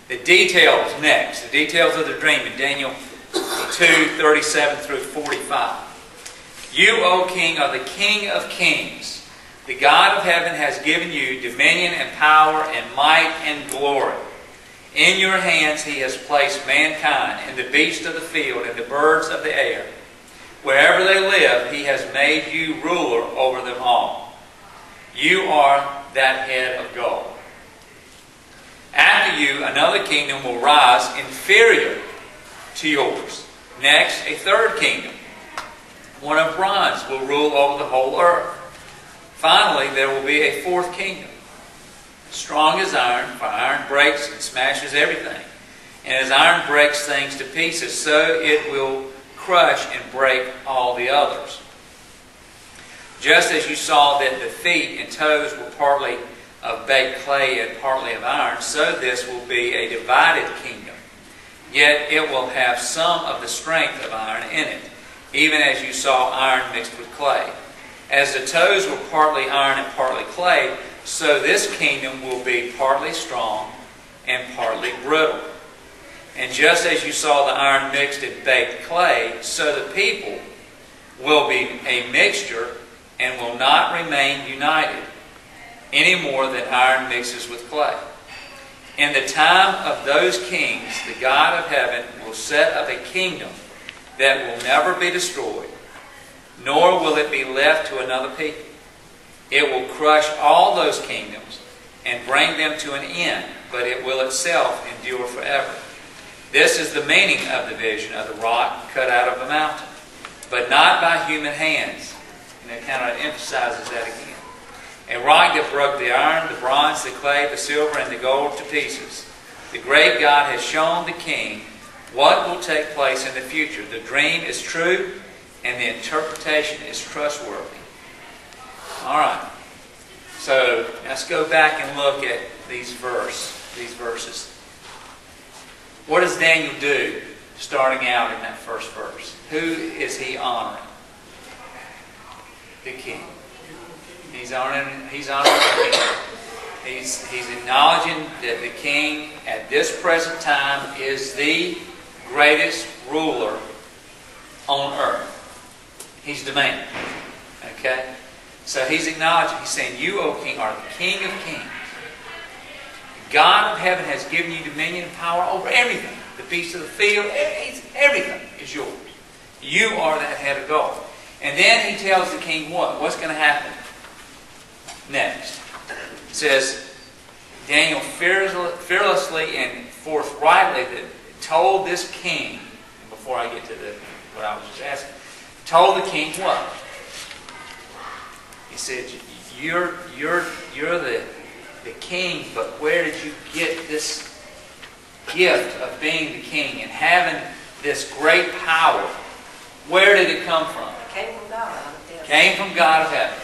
The details next. The details of the dream in Daniel 2:37 through 45. You, O King, are the King of kings. The God of heaven has given you dominion and power and might and glory. In your hands He has placed mankind and the beasts of the field and the birds of the air. Wherever they live, He has made you ruler over them all. You are that head of gold. After you, another kingdom will rise inferior to yours. Next, a third kingdom, one of bronze, will rule over the whole earth. Finally, there will be a fourth kingdom, strong as iron, for iron breaks and smashes everything. And as iron breaks things to pieces, so it will crush and break all the others. Just as you saw that the feet and toes were partly of baked clay and partly of iron, so this will be a divided kingdom. Yet it will have some of the strength of iron in it, even as you saw iron mixed with clay. As the toes were partly iron and partly clay, so this kingdom will be partly strong and partly brittle. And just as you saw the iron mixed in baked clay, so the people will be a mixture and will not remain united any more than iron mixes with clay. In the time of those kings, the God of heaven will set up a kingdom that will never be destroyed, nor will it be left to another people. It will crush all those kingdoms and bring them to an end, but it will itself endure forever. This is the meaning of the vision of the rock cut out of the mountain, but not by human hands. And it kind of emphasizes that again. A rock that broke the iron, the bronze, the clay, the silver, and the gold to pieces. The great God has shown the king what will take place in the future. The dream is true, and the interpretation is trustworthy. All right. So let's go back and look at these verses. What does Daniel do starting out in that first verse? Who is he honoring? The king. He's honoring the king. He's acknowledging that the king at this present time is the greatest ruler on earth. He's demanding. Okay? So he's acknowledging, he's saying, you, O king, are the King of kings. God of heaven has given you dominion and power over everything. The beasts of the field, everything is yours. You are that head of gold. And then he tells the king what? What's going to happen next? It says, Daniel fearlessly and forthrightly told this king, before I get to what I was just asking, told the king what? He said, you're the king, but where did you get this gift of being the king and having this great power? Where did it come from? It came from God. Came from God of heaven.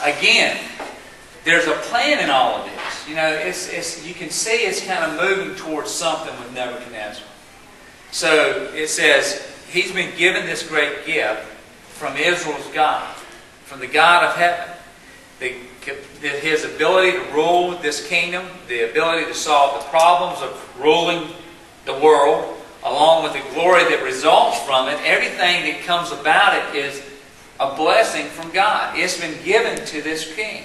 Again, there's a plan in all of this. You know, you can see it's kind of moving towards something with Nebuchadnezzar. So it says he's been given this great gift from Israel's God, from the God of heaven. His ability to rule this kingdom, the ability to solve the problems of ruling the world, along with the glory that results from it, everything that comes about it is a blessing from God. It's been given to this king.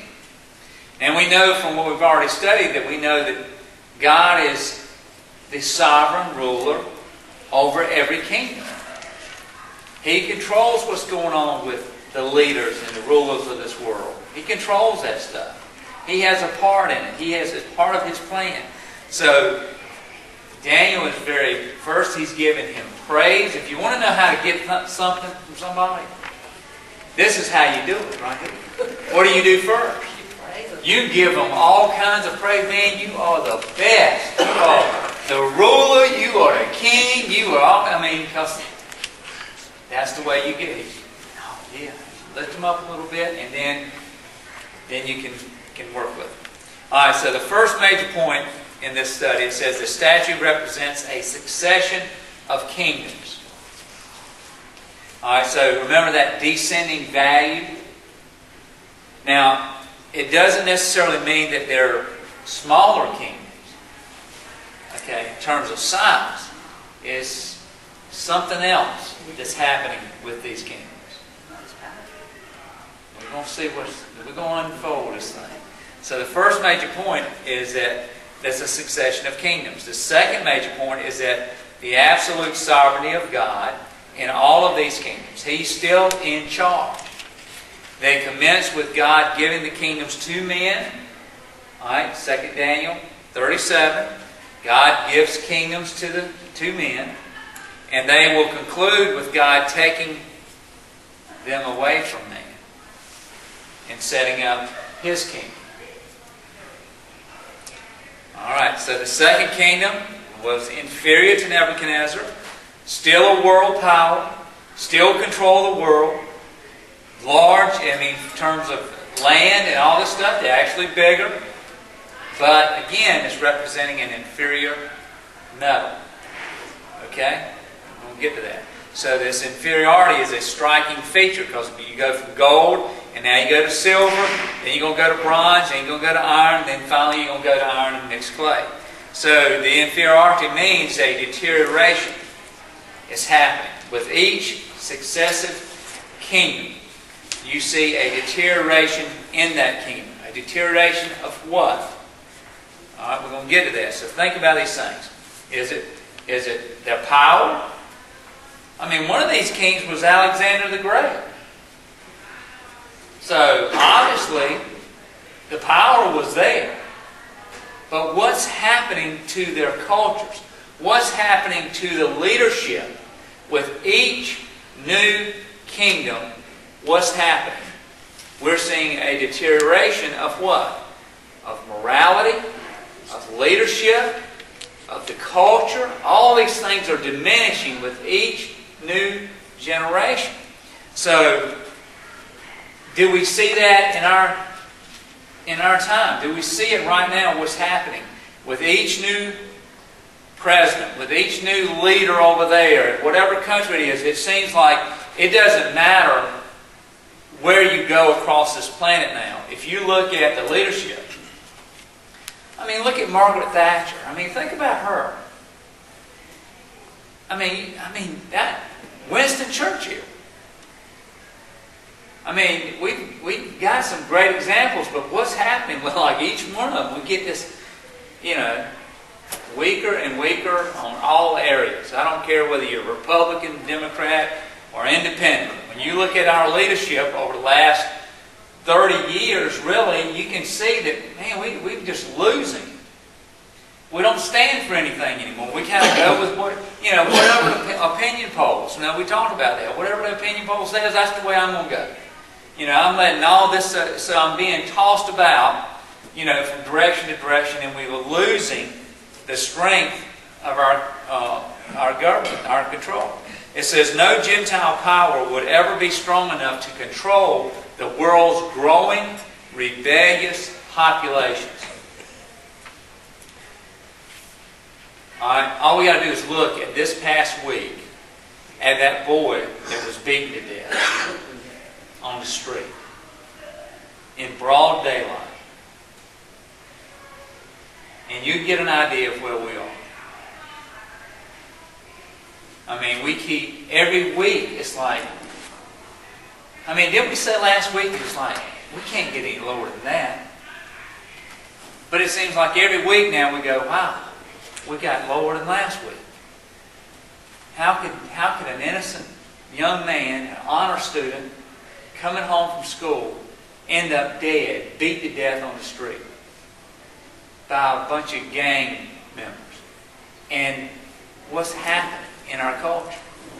And we know from what we've already studied that we know that God is the sovereign ruler over every kingdom. He controls what's going on with the leaders and the rulers of this world. He controls that stuff. He has a part in it. He has a part of his plan. So Daniel is first he's giving him praise. If you want to know how to get something from somebody, this is how you do it, right? What do you do first? You give them all kinds of praise. Man, you are the best. You are the ruler. You are the king. You are all, because that's the way you get it. Oh, yeah. Lift them up a little bit, and then you can work with them. All right, so the first major point in this study, it says the statue represents a succession of kingdoms. All right, so remember that descending value. Now, it doesn't necessarily mean that they're smaller kingdoms. okay, in terms of size, is something else that's happening with these kingdoms. We're going to see we're going to unfold this thing. So the first major point is that there's a succession of kingdoms. The second major point is that the absolute sovereignty of God in all of these kingdoms. He's still in charge. They commence with God giving the kingdoms to men. All right, 2 Daniel 37. God gives kingdoms to the two men. And they will conclude with God taking them away from man and setting up His kingdom. All right, so the second kingdom was inferior to Nebuchadnezzar, still a world power, still control the world, large, in terms of land and all this stuff, they're actually bigger. But again, it's representing an inferior metal. Okay? We'll get to that. So this inferiority is a striking feature because you go from gold, and now you go to silver, then you're going to go to bronze, then you're going to go to iron, then finally you're going to go to iron and mixed clay. So the inferiority means a deterioration is happening. With each successive kingdom, you see a deterioration in that kingdom. A deterioration of what? All right, we're going to get to that. So think about these things. Is it their power? One of these kings was Alexander the Great. So obviously, the power was there. But what's happening to their cultures? What's happening to the leadership with each new kingdom? What's happening? We're seeing a deterioration of what? Of morality, of leadership, of the culture. All these things are diminishing with each new generation. So, do we see that in our time? Do we see it right now, what's happening with each new president, with each new leader over there, whatever country it is? It seems like it doesn't matter where you go across this planet now. If you look at the leadership, look at Margaret Thatcher. Think about her. That Winston Churchill. We've got some great examples, but what's happening with each one of them? We get this, weaker and weaker on all areas. I don't care whether you're Republican, Democrat, or Independent. When you look at our leadership over the last 30 years, really, you can see that, we're just losing. We don't stand for anything anymore. We kind of go with whatever the opinion polls. We talked about that. Whatever the opinion poll says, that's the way I'm going to go. I'm letting all this, so I'm being tossed about, from direction to direction, and we were losing the strength of our government, our control. It says, no Gentile power would ever be strong enough to control the world's growing, rebellious populations. All we got to do is look at this past week at that boy that was beaten to death on the street in broad daylight. And you get an idea of where we are. We keep, every week, it's like, didn't we say last week, it's like, we can't get any lower than that. But it seems like every week now we go, wow, we got lower than last week. How could an innocent young man, an honor student, coming home from school, end up dead, beat to death on the street by a bunch of gang members? And what's happening in our culture?